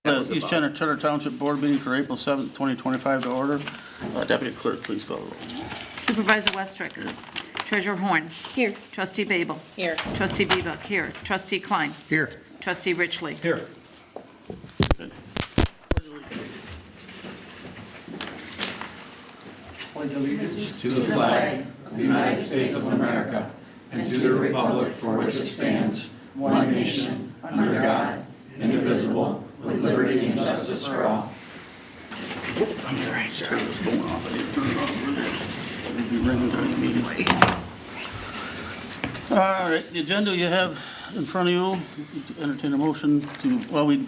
The East China Township Board meeting for April 7th, 2025 to order. Deputy Clerk, please call the roll. Supervisor Westrick. Treasurer Horn. Here. Trustee Babel. Here. Trustee Bebuk. Here. Trustee Klein. Here. Trustee Richley. Here. Okay. Pledge allegiance to the flag of the United States of America and to the republic for which it stands, one nation, under God, indivisible, with liberty and justice for all. I'm sorry. Turn this phone off. I didn't turn it off earlier. It'll be ringing during the meeting. All right, the agenda you have in front of you, entertain a motion to, well, we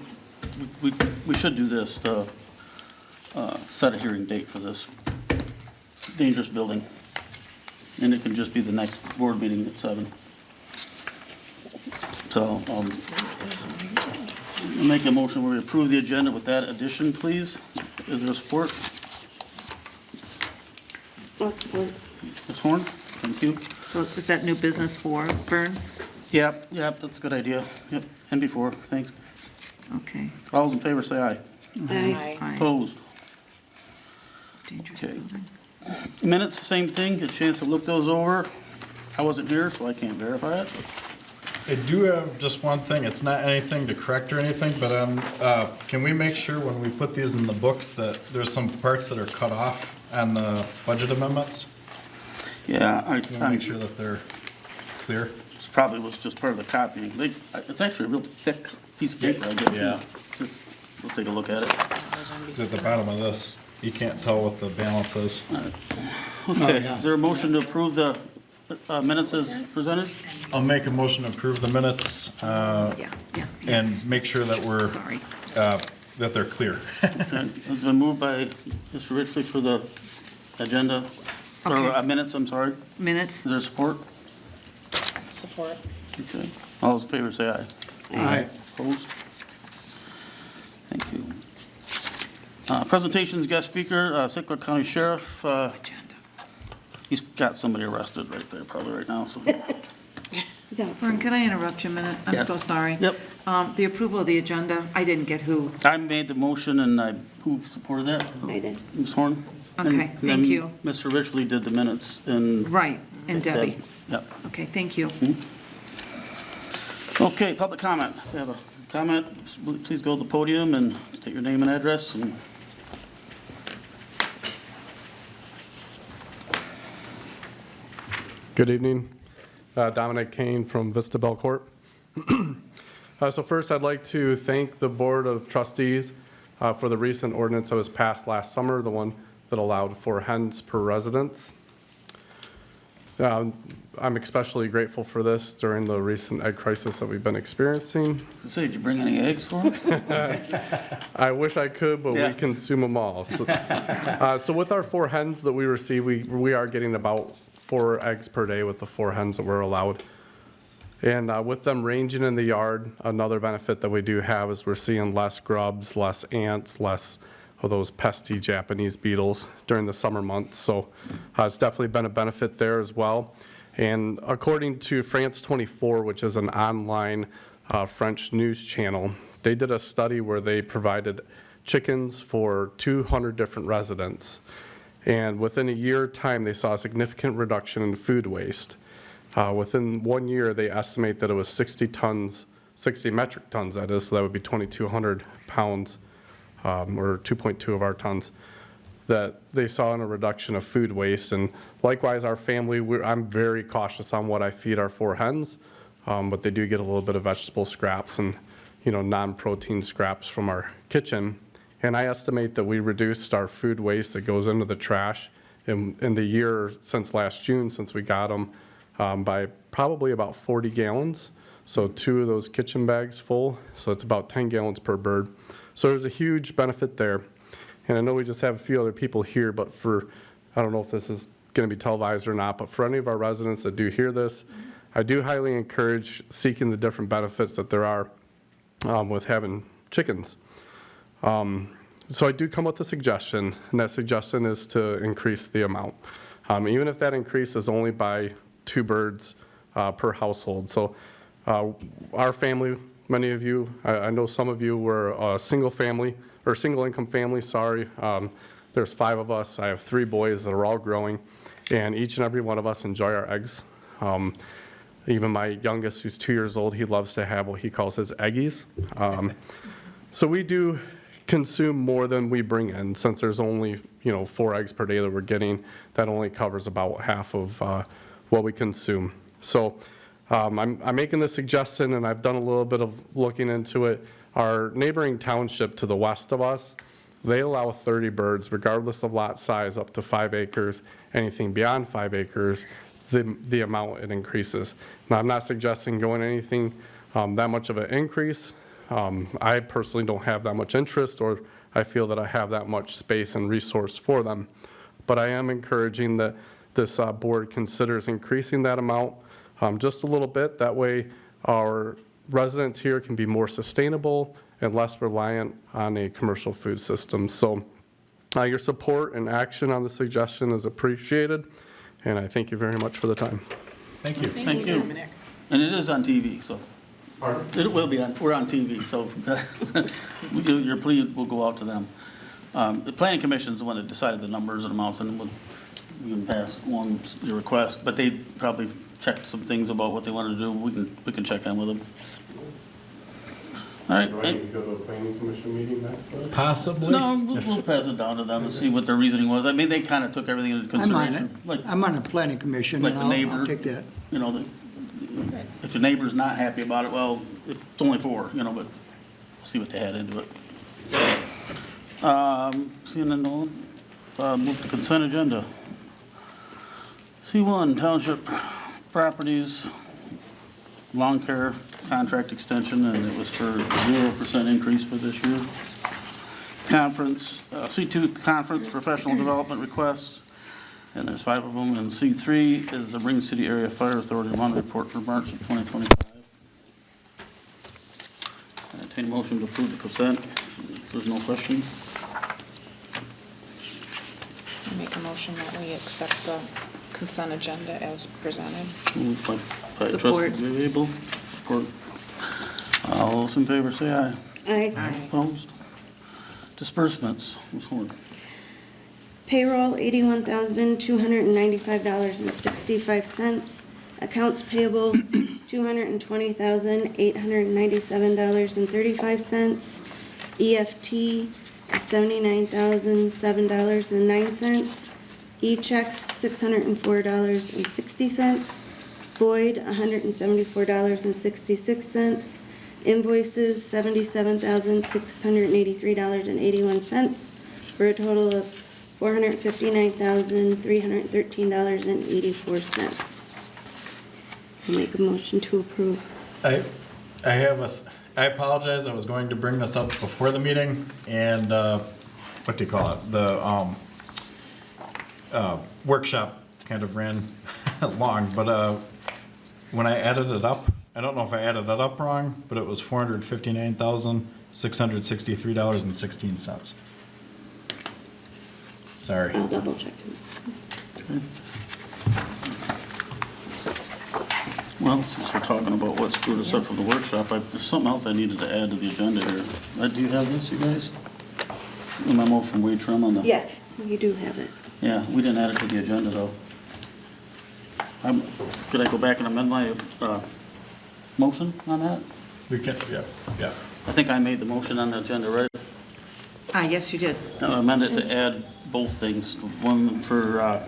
should do this, to set a hearing date for this dangerous building. And it can just be the next board meeting at 7. So, I'll make a motion where we approve the agenda with that addition, please. Is there support? I'll support. Ms. Horn, thank you. So is that new business for Vern? Yep, that's a good idea. Yep, and before, thanks. Okay. All those in favor say aye. Aye. Aye. Opposed? Dangerous Okay. building. Minutes, same thing, get a chance to look those over. I wasn't here, so I can't verify it. I do have just one thing. It's not anything to correct or anything, but can we make sure when we put these in the books that there's some parts that are cut off on the budget amendments? Yeah, Can we make sure that they're clear? This probably was just part of the copying. It's actually a real thick piece of paper, I guess. Yeah. We'll take a look at it. It's at the bottom of this. You can't tell what the balance is. Okay, is there a motion to approve the minutes as presented? I'll make a motion to approve the minutes Yeah, yes. and make sure that we're, Sorry. that they're clear. Okay, it's been moved by Mr. Richley for the agenda, or Okay. minutes, I'm sorry. Minutes? Is there support? Support. Okay, all those in favor say aye. Aye. Opposed? Thank you. Presentations, guest speaker, St. Clair County Sheriff. He's got somebody arrested right there, probably right now, so. Is that Vern, can I interrupt you a minute? I'm Yeah. so sorry. Yep. The approval of the agenda, I didn't get who. I made the motion and who supported that? I did. Ms. Horn? Okay, And then thank you. Mr. Richley did the minutes and. Right, and Debbie. Yep. Okay, thank you. Okay, public comment. If you have a comment, please go to the podium and state your name and address. And Good evening. Dominic Kane from Vista Belcourt. So first, I'd like to thank the Board of Trustees for the recent ordinance that was passed last summer, the one that allowed 4 hens per residence. I'm especially grateful for this during the recent egg crisis that we've been experiencing. say, did you bring any eggs for us? I wish I could, but Yeah. we consume them all. So with our 4 hens that we receive, we are getting about 4 eggs per day with the 4 hens that we're allowed. And with them ranging in the yard, another benefit that we do have is we're seeing less grubs, less ants, less of those pesky Japanese beetles during the summer months. So it's definitely been a benefit there as well. And according to France 24, which is an online French news channel, they did a study where they provided chickens for 200 different residents. And within a year time, they saw a significant reduction in food waste. Within 1 year, they estimate that it was 60 metric tons, that is, so that would be 2,200 pounds, or 2.2 of our tons, that they saw in a reduction of food waste. And likewise, our family, I'm very cautious on what I feed our 4 hens, but they do get a little bit of vegetable scraps and, non-protein scraps from our kitchen. And I estimate that we reduced our food waste that goes into the trash in the year since last June, since we got them, by probably about 40 gallons. So 2 of those kitchen bags full, so it's about 10 gallons per bird. So there's a huge benefit there. And I know we just have a few other people here, but I don't know if this is going to be televised or not, but for any of our residents that do hear this, I do highly encourage seeking the different benefits that there are with having chickens. So I do come with a suggestion, and that suggestion is to increase the amount. Even if that increase is only by 2 birds per household. So our family, Many of you, I know some of you were a single family, or single income family, sorry. There's 5 of us. I have 3 boys that are all growing, and each and every one of us enjoy our eggs. Even my youngest, who's 2 years old, he loves to have what he calls his eggies. So we do consume more than we bring in, since there's only 4 eggs per day that we're getting. That only covers about half of what we consume. So I'm making this suggestion, and I've done a little bit of looking into it. Our neighboring township to the west of us, they allow 30 birds, regardless of lot size, up to 5 acres. Anything beyond 5 acres, the amount it increases. Now, I'm not suggesting going anything that much of an increase. I personally don't have that much interest, or I feel that I have that much space and resource for them. But I am encouraging that this board considers increasing that amount just a little bit. That way our residents here can be more sustainable and less reliant on a commercial food system. So your support and action on the suggestion is appreciated, and I thank you very much for the time. Thank you. Thank you. And it is on TV, so. Pardon? It will be on, we're on TV, so your plea will go out to them. The planning commission is the one that decided the numbers and amounts, and we can pass along your request, but they probably checked some things about what they wanted to do. We can check in with them. All right. Do I need to go to a planning commission meeting next time? Possibly. No, we'll pass it down to them and see what their reasoning was. I mean, they kind of took everything into consideration. I'm on the planning commission, Like and the I'll neighbor. take that. You know, if the neighbor's not happy about it, well, it's only 4, but we'll see what they had into it. Seeing none, move to consent agenda. C1, Township Properties, lawn care contract extension, and it was for 0% increase for this year. Conference, C2, Conference Professional Development Requests, and there's 5 of them, and C3 is the Ring City Area Fire Authority Run Report for March of 2025. I entertain a motion to approve the consent, if there's no questions. I make a motion that we accept the consent agenda as presented. Moved by Support. trustee Abel. Support. All those in favor say aye. Aye. Opposed? Disbursements, Ms. Horn. Payroll, $81,295.65. Accounts payable, $220,897.35. EFT, $79,007.09. E-checks, $604.60. Void, $174.66. Invoices, $77,683.81, for a total of $459,313.84. Make a motion to approve. I apologize, I was going to bring this up before the meeting, and, what do you call it? The, workshop kind of ran long, but, when I added it up, I don't know if I added it up wrong, but it was $459,663.16. Sorry. I'll double check. Well, since we're talking about what screwed us up from the workshop, there's something else I needed to add to the agenda here. Do you have this, you guys? The memo from Wade Trim on the? Yes, you do have it. Yeah, we didn't add it to the agenda, though. Could I go back and amend my motion on that? We can, yeah. I think I made the motion on the agenda, right? Yes, you did. I amended to add both things. One for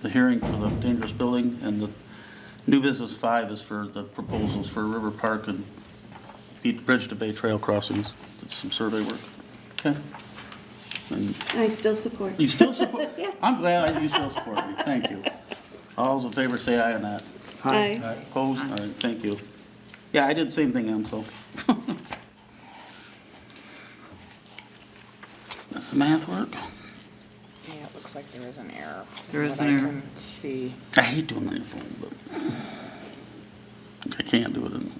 the hearing for the dangerous building, and the new business 5 is for the proposals for River Park and Bridge to Bay Trail crossings. It's some survey work. Okay? And I still support. you still support? Yeah. I'm glad you still support me. Thank you. All those in favor say aye on that. Aye. Opposed? All right, thank you. Yeah, I did the same thing, Em, so. Does the math work? Yeah, it looks like there is an error. There is What an I error. can see. I hate doing it on your phone, but I can't do it in.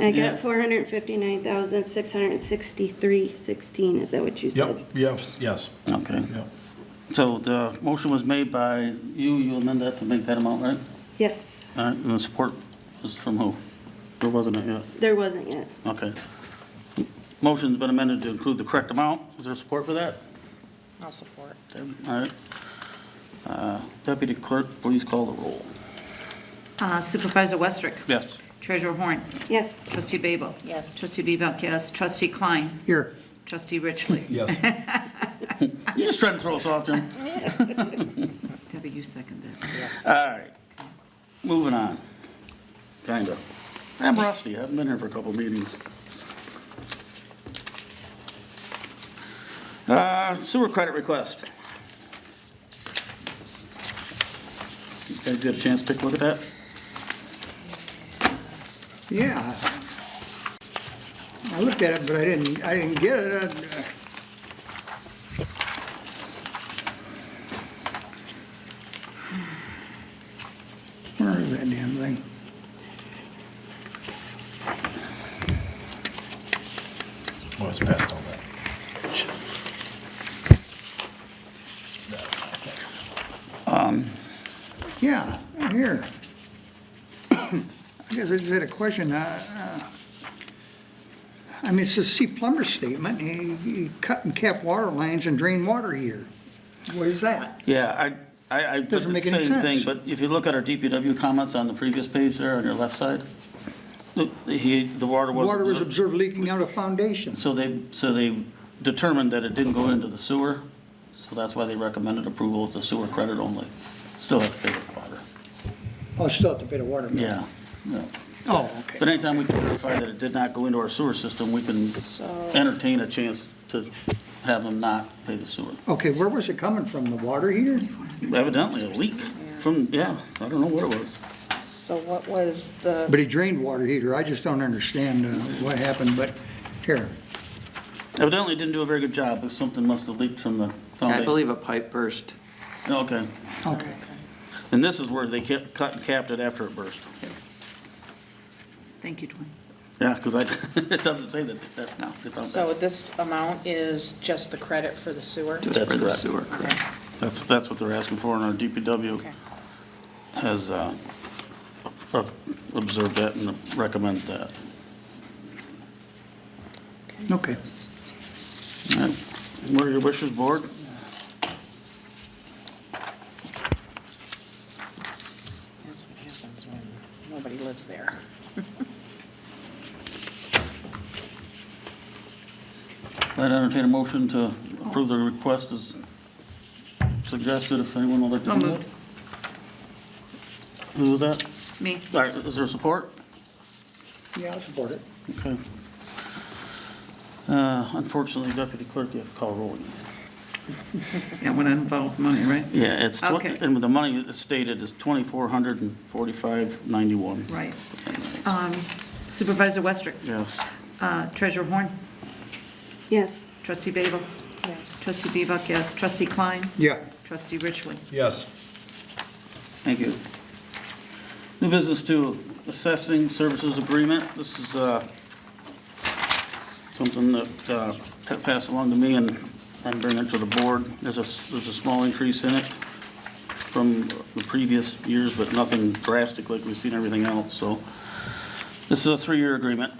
I Yeah. got 459,663.16. Is that what you said? Yep, yes. Okay. Yep. So the motion was made by you amend that to make that amount, right? Yes, All right, and the support was from who? There wasn't it yet? there wasn't yet. Okay. Motion's been amended to include the correct amount. Is there support for that? I'll support. All right. Deputy Clerk, please call the roll. Supervisor Westrick. Yes. Treasurer Horn. Yes, Trustee Babel. Yes. Trustee Bebak, yes. Trustee Klein. Here, Trustee Richley. Yes. You just trying to throw us off, Jim? Debbie, you second that. Yes. All right. Moving on. Kinda. I'm rusty. I haven't been here for a couple meetings. Sewer credit request. You guys get a chance to take a look at that? yeah. I looked at it, but I didn't get it. Where is that damn thing? Well, it's past all that. Yeah, here. I guess I just had a question. I mean, it says, see plumber's statement, he cut and capped water lines and drain water heater. What is that? Yeah, I did Doesn't the make any same thing, sense. but if you look at our DPW comments on the previous page there on your left side, the water was. Water was observed leaking out of foundation. So they determined that it didn't go into the sewer, so that's why they recommended approval of the sewer credit only. Still have to pay the water. Oh, still have to pay the water bill? Yeah. Oh, But okay. anytime we can verify that it did not go into our sewer system, we can entertain a chance to have them not pay the sewer. Okay, where was it coming from? The water heater? Evidently a leak from, I don't know what it was. So what was the, But he drained water heater. I just don't understand what happened, but here. Evidently didn't do a very good job, because something must have leaked from the foundation. I believe a pipe burst. Okay. Okay. And this is where they cut and capped it after it burst. Thank you, Dwayne. Yeah, because it doesn't say that, no. it's not so that. this amount is just the credit for the sewer? Just That's for the correct. sewer, correct. That's what they're asking for, and our DPW Okay. has observed that and recommends that. Okay. All right. What are your wishes, board? That's what happens when nobody lives there. I'd entertain a motion to approve the request as suggested, if anyone would like to So do that. moved. Who was that? Me. All right, is there support? Yeah, I'll support it. Okay. Unfortunately, Deputy Clerk, you have to call roll. Yeah, when it involves money, right? Yeah, it's, Okay. and the money stated is $2,445.91. Right. Supervisor Westrick. Yes. Treasurer Horn. yes. Trustee Babel. Yes. Trustee Bebak, yes. Trustee Klein. Yeah. Trustee Richley. Yes. Thank you. New business two, assessing services agreement. This is something that passed along to me and I'm bringing it to the board. There's a small increase in it from the previous years, but nothing drastic like we've seen everything else. So this is a 3-year agreement.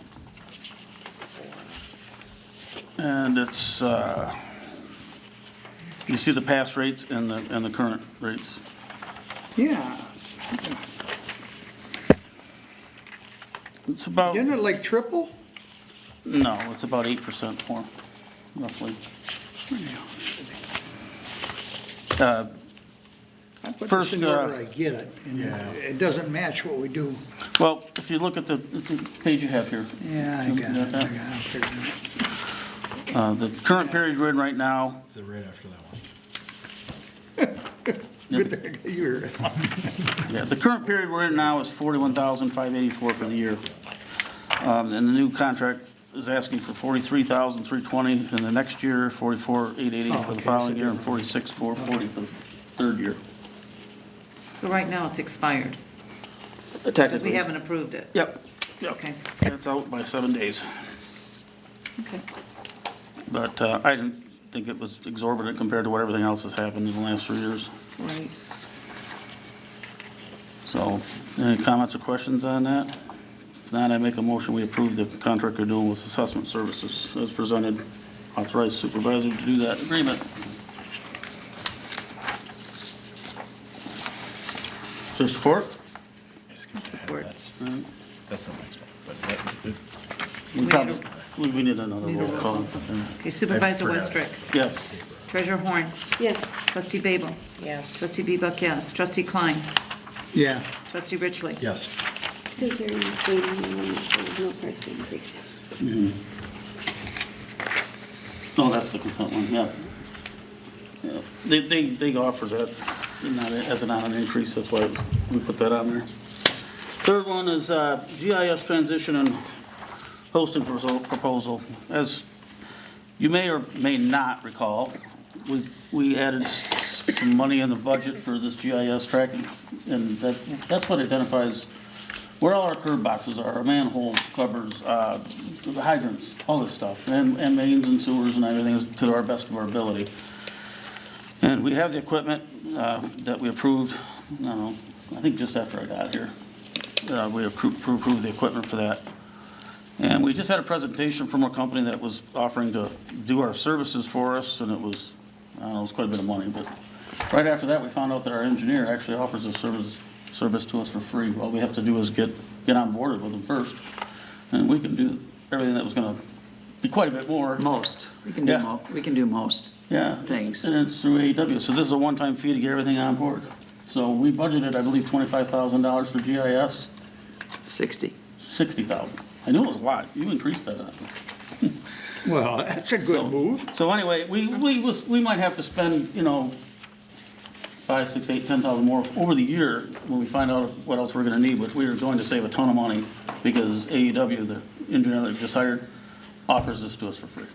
And it's, you see the past rates and the current rates. Yeah. It's about, Isn't it like triple? no, it's about 8% more, roughly. I put this First, in order, I get it. And it doesn't match what we do. Well, if you look at the page you have here. Yeah, I got it. I figured it. The current period we're in right now, Is it right after that one? Good thing you're, yeah, the current period we're in now is $41,584 for the year. And the new contract is asking for $43,320 in the next year, $44,880 for the following year, and $46,440 for the third year. So right now it's expired because we Technically. haven't approved it. Yep. Yep. Okay. It's out by 7 days. Okay. But I didn't think it was exorbitant compared to what everything else has happened in the last 3 years. Right. So, any comments or questions on that? If not, I make a motion, we approve the contract we're doing with assessment services as presented. Authorize supervisor to do that agreement. Is there support? Support. That's the next one, but that's it. We need probably, we need another need a roll roll call. Okay, Supervisor forgot. Westrick. Yes. Treasurer Horn. Yes. Trustee Babel. Yes. Trustee Bebuk, yes. Trustee Klein. Yeah. Trustee Richley. Yes. Says here in the statement, there's no price increase. Oh, that's the consent one, yeah. Yeah. They offer that as not an increase, that's why we put that on there. Third one is GIS transition and hosting proposal. As you may or may not recall, we added some money in the budget for this GIS tracking, and that's what identifies where all our curb boxes are, our manhole covers, the hydrants, all this stuff, and mains and sewers and everything is to our best of our ability. And we have the equipment that we approved, I don't know, I think just after I got here. We approved the equipment for that. And we just had a presentation from a company that was offering to do our services for us, and it was, I don't know, it was quite a bit of money, but right after that, we found out that our engineer actually offers a service to us for free. All we have to do is get on board with them first, and we can do everything that was gonna be quite a bit more. Most. We can do Yeah. we can do most. Yeah. Things. And it's through AEW, so this is a one-time fee to get everything on board. So we budgeted, I believe, $25,000 for GIS, 60. 60,000. I knew it was a lot, you increased that on me. Well, that's a So- good move. So anyway, we might have to spend, 5, 6, 8, 10,000 more over the year when we find out what else we're gonna need, but we are going to save a ton of money because AEW, the engineer that we just hired, offers this to us for free.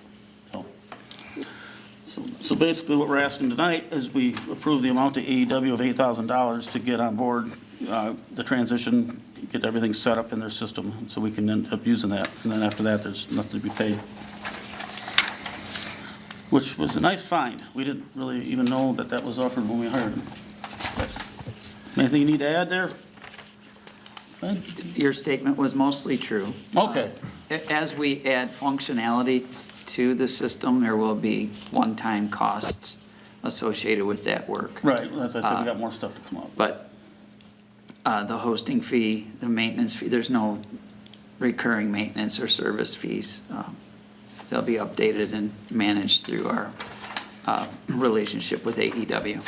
So basically what we're asking tonight is we approve the amount to AEW of $8,000 to get on board the transition, get everything set up in their system so we can end up using that. And then after that, there's nothing to be paid. Which was a nice find. We didn't really even know that that was offered when we hired him. Anything you need to add there? Your statement was mostly true. Okay. As we add functionality to the system, there will be one-time costs associated with that work. Right, as I said, we got more stuff to come up. But the hosting fee, the maintenance fee, there's no recurring maintenance or service fees. They'll be updated and managed through our relationship with AEW.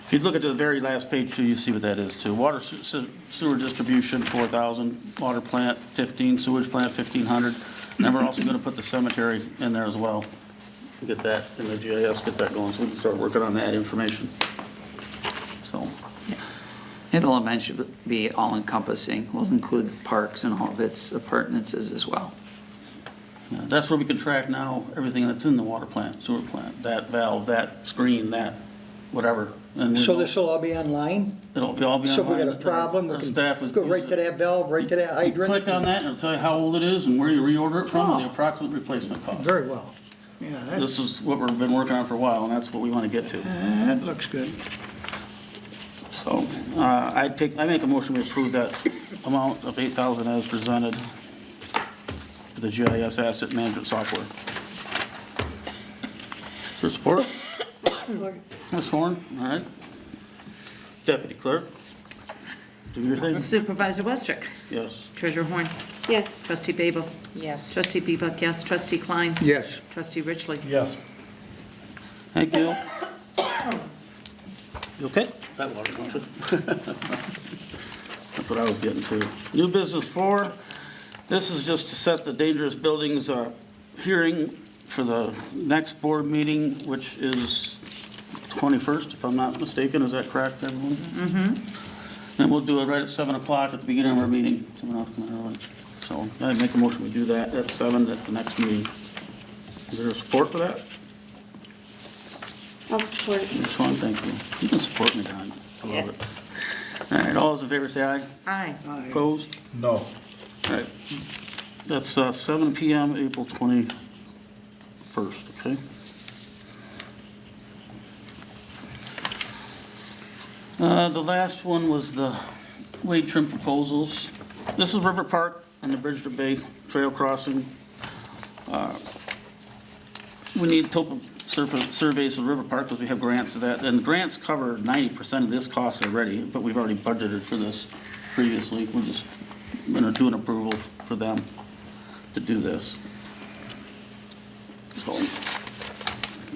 If you look at the very last page too, you see what that is too. Water sewer distribution, 4,000. Water plant, 15. Sewage plant, 1,500. Then we're also gonna put the cemetery in there as well. Get that in the GIS, get that going, so we can start working on that information. So, It'll eventually be all-encompassing. We'll include parks and all of its appurtenances as well. yeah, that's where we can track now, everything that's in the water plant, sewer plant, that valve, that screen, that whatever. And we So know- this will all be online? It'll be all be So if we online. got a problem, Our we staff is. can go right to that valve, right to that hydrant? Click on that, and it'll tell you how old it is and where you reorder it from, and the approximate replacement cost. Very well. Yeah, This is what we've been working on for a while, and that's what we want to get to. that looks good. So, I make a motion to approve that amount of 8,000 as presented for the GIS asset management software. For support? Ms. Horn, all right. Deputy Clerk, do your thing. Supervisor Westrick. Yes. Treasurer Horn. Yes. Trustee Babel. Yes. Trustee Bebuk, yes. Trustee Klein. Yes. Trustee Richley. Yes. Thank you. You okay? That water, don't you? That's what I was getting to. New business 4, this is just to set the dangerous buildings hearing for the next board meeting, which is 21st, if I'm not mistaken. Is that correct, everyone? Mm-hmm. And we'll do it right at 7 o'clock at the beginning of our meeting. Someone else come in early. So I make a motion we do that at 7 at the next meeting. Is there support for that? I'll support it. Ms. Swan, thank you. You can support me, Don. I love it. All right, all those in favor say aye. Aye. Opposed? No. All right. That's 7 PM, April 21st, okay? The last one was the Wade trim proposals. This is River Park and the Bridge to Bay Trail Crossing. We need topo surveys of River Park because we have grants to that. And the grants cover 90% of this cost already, but we've already budgeted for this previously. We're just going to do an approval for them to do this. So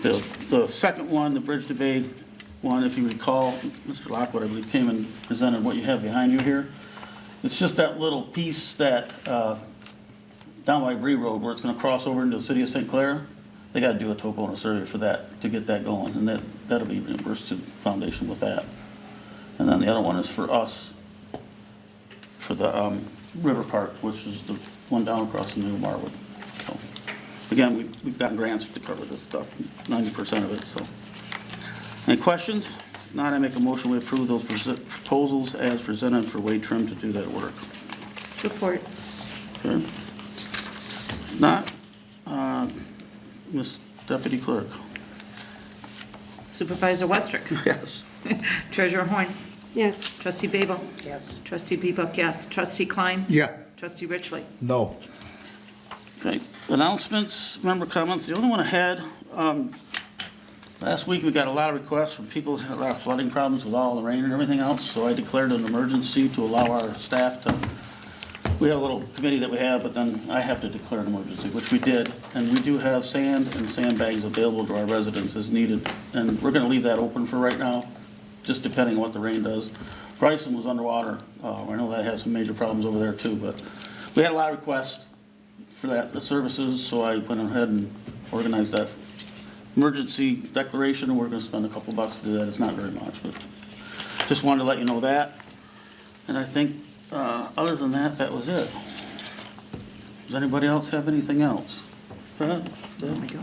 the second one, the Bridge to Bay one, if you recall, Mr. Lockwood, I believe, came and presented what you have behind you here. It's just that little piece that down by Bree Road where it's going to cross over into the city of St. Clair. They got to do a topo and a survey for that to get that going, and that'll be reimbursed to the foundation with that. And then the other one is for us for the River Park, which is the one down across from New Marwood. So again, we've gotten grants to cover this stuff, 90% of it. So any questions? If not, I make a motion we approve those proposals as presented for Wade Trim to do that work. Support. Okay. If not, Ms. Deputy Clerk. Supervisor Westrick. Yes. Treasurer Horn. Yes. Trustee Babel. Yes. Trustee Bebuk, yes. Trustee Klein. Yeah. Trustee Richley. No. Okay, announcements, member comments. The only one I had, last week we got a lot of requests from people who had a lot of flooding problems with all the rain and everything else, so I declared an emergency to allow our staff to, we have a little committee that we have, but then I have to declare an emergency, which we did. And we do have sand and sandbags available to our residents as needed. And we're gonna leave that open for right now, just depending on what the rain does. Bryson was underwater. I know that has some major problems over there too, but we had a lot of requests for that, the services, so I went ahead and organized that emergency declaration, and we're gonna spend a couple bucks to do that. It's not very much, but just wanted to let you know that. And I think, other than that, that was it. Does anybody else have anything else? Huh? There we go.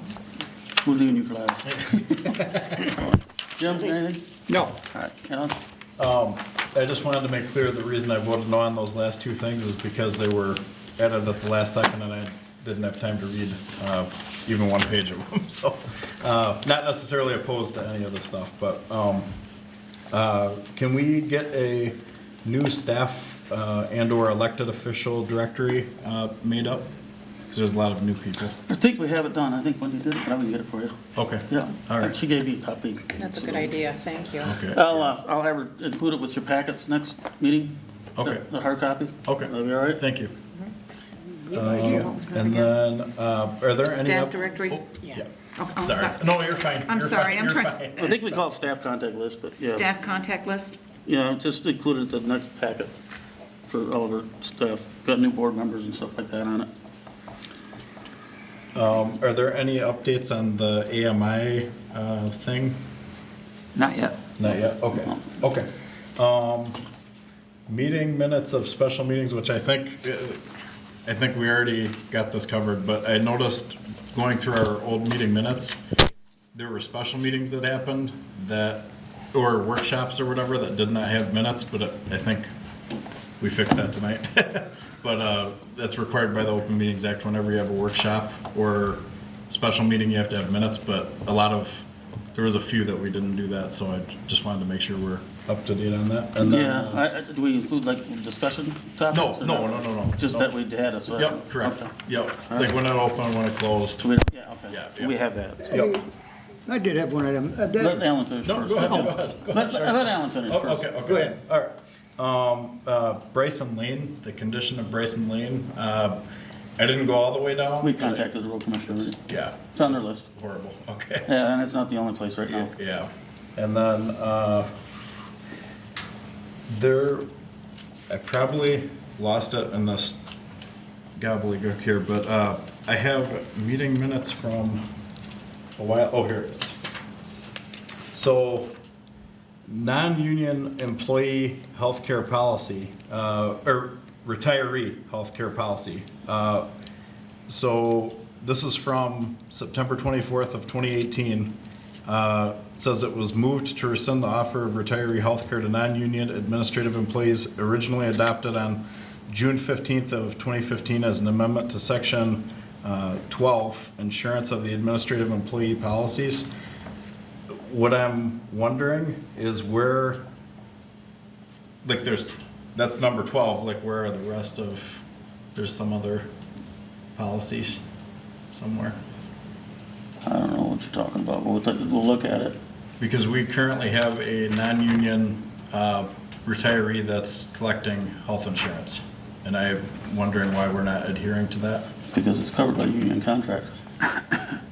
Who's leaving you for last? Jim, anything? No. All right, Alan? I just wanted to make clear the reason I voted no on those last two things is because they were added at the last second and I didn't have time to read even one page of them. So not necessarily opposed to any of the stuff, but can we get a new staff and or elected official directory made up? Because there's a lot of new people. I think we have it done. I think Wendy did it, but I can get it for you. Okay. Yeah. All right. She gave me a copy. That's a good idea, thank you. Okay. I'll have her include it with your packets next meeting. Okay. The hard copy. Okay. That'll be all right? Thank you. What was that And again? then, are there any? Staff directory? Oh, yeah. Oh, I'm Sorry. sorry. No, you're fine. I'm You're sorry, fine. I'm You're trying- fine. I think we call it staff contact list, but yeah. Staff contact list? Yeah, just included the next packet for all of our staff. Got new board members and stuff like that on it. Are there any updates on the AMI thing? Not yet. Not yet, okay, okay. Meeting minutes of special meetings, which I think we already got this covered, but I noticed going through our old meeting minutes, there were special meetings that happened that, or workshops or whatever that did not have minutes, but I think we fixed that tonight. But that's required by the Open Meetings Act. Whenever you have a workshop or special meeting, you have to have minutes, but there was a few that we didn't do that, so I just wanted to make sure we're up to date on that. And then, Yeah, do we include like discussion topics? No, or no. Just that we had a session? Yep, correct. Okay. Yep, like when it opened, when it closed. Yeah, okay. Yeah. We have that. Yep. I did have one of them. Let Alan finish No, first. go ahead, Oh, go ahead. Let Alan finish Oh, first. okay. Go ahead. All right. Bryson Lane, the condition of Bryson Lane, I didn't go all the way down. We contacted the road commissioner. already. Yeah. It's on their list. Horrible, okay. Yeah, and it's not the only place right now. Yeah, and then, I probably lost it in this gobbledygook here, but, I have meeting minutes from a while, oh, here it is. So, non-union employee healthcare policy, or retiree healthcare policy. So this is from September 24th of 2018. Says it was moved to rescind the offer of retiree health care to non-union administrative employees originally adopted on June 15th of 2015 as an amendment to section 12, insurance of the administrative employee policies. What I'm wondering is where, like that's number 12, like where are the rest of, there's some other policies somewhere? I don't know what you're talking about, but we'll look at it. Because we currently have a non-union retiree that's collecting health insurance. And I'm wondering why we're not adhering to that. Because it's covered by union contract.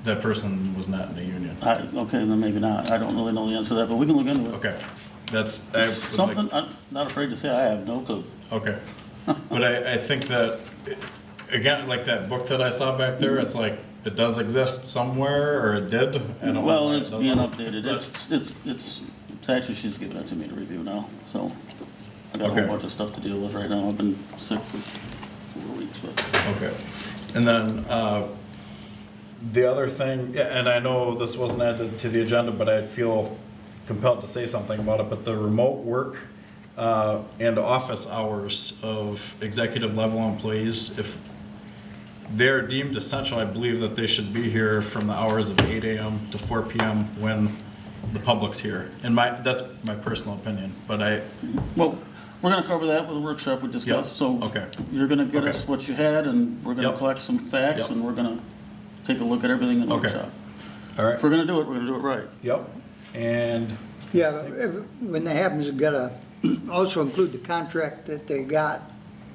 That person was not in a union. Okay, then maybe not. I don't really know the answer to that, but we can look into it. Okay, that's, I would Something, like, I'm not afraid to say I have no clue. okay. But I think that, again, like that book that I saw back there, it's like, it does exist somewhere, or it did. I don't know Well, why it it's doesn't. being updated. It's actually, she's giving it to me to review now, so I got a whole Okay. bunch of stuff to deal with right now. I've been sick for 4 weeks, but. Okay. And then, the other thing, yeah, and I know this wasn't added to the agenda, but I feel compelled to say something about it, but the remote work and office hours of executive level employees, if they're deemed essential, I believe that they should be here from the hours of 8 a.m. to 4 p.m. when the public's here. And that's my personal opinion, but Well, we're gonna cover that with the workshop we discussed, Yep, so. okay. You're gonna get us Okay. what you had, and we're gonna Yep. collect some facts, Yep. and we're gonna take a look at everything in the Okay. workshop. all right. If we're gonna do it, we're gonna do it right. Yep. And, Yeah, when that happens, you gotta also include the contract that they got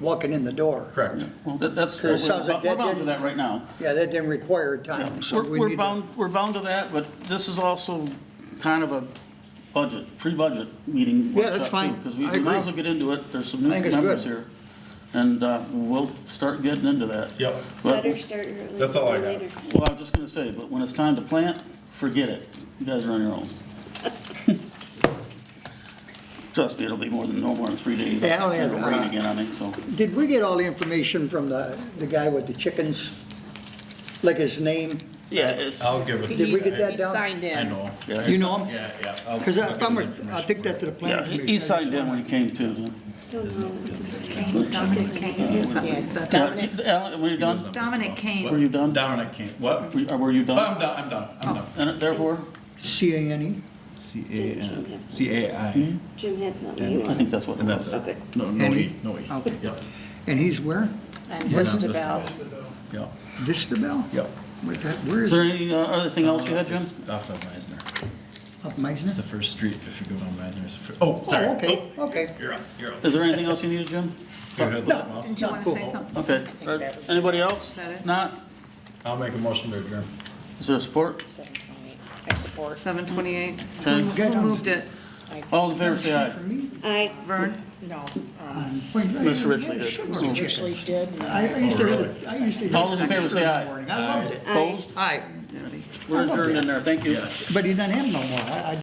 walking in the door. correct. Well, that's, It sounds like we're that bound to didn't- that right now. Yeah, that didn't require time, so we We're need to. we're bound to that, but this is also kind of a pre-budget meeting Yeah, that's workshop fine. too. Because we I might agree. as well get into it. There's some new I think it's members good. here. And we'll start getting into that. Yep. But, Better start early. That's all I got. later. well, I was just gonna say, but when it's time to plant, forget it. You guys are on your own. Trust me, it'll be no more than 3 days. Yeah, I only have, It'll rain again, I think, so. Did we get all the information from the guy with the chickens? Like his name? Yeah, it's, I'll give it. Did we get that He down? signed in. I know. yeah, You know him? Yeah, yeah. I'll Because look if at I'm, his I'll information take for that you. to the planning yeah, commission. he signed in when he came too. So. Don't know. It's Dominic Kane, is that what you said? Alan, were you done? Dominic Were Kane. you done? Dominic King. What? Were you Oh, done? I'm done. I'm done. And therefore, CANE? C-A-N-C-A-I. Jim had something you I want. think that's what it And was. that's it. Okay. No, no And E, he- no E. Okay. Yep, And he's where? And Vistabel. yep, Distabel? yep. Where Is is there it? any other thing else you had, Jim? It's off of Meisner. Up It's the Meisner? first street if you go down Meisner. It's the fir- Oh, sorry. Oh, okay, okay. You're up, you're up. Is there anything else you needed, Jim? You had something else? Didn't you want to say something? Okay. Anybody else? Is that it? Not? I'll make a motion to adjourn. Is there support? 728. I support. 7:28. Okay. Who moved it? All in favor, say aye. For me? I Vern? No, Wait, Mr. Ridgely yeah, did. sure, So- actually did. I used to. All those in favor, say aye. I loved it. Opposed? Aye. We're adjourned in there. Thank you. But he doesn't have no more. I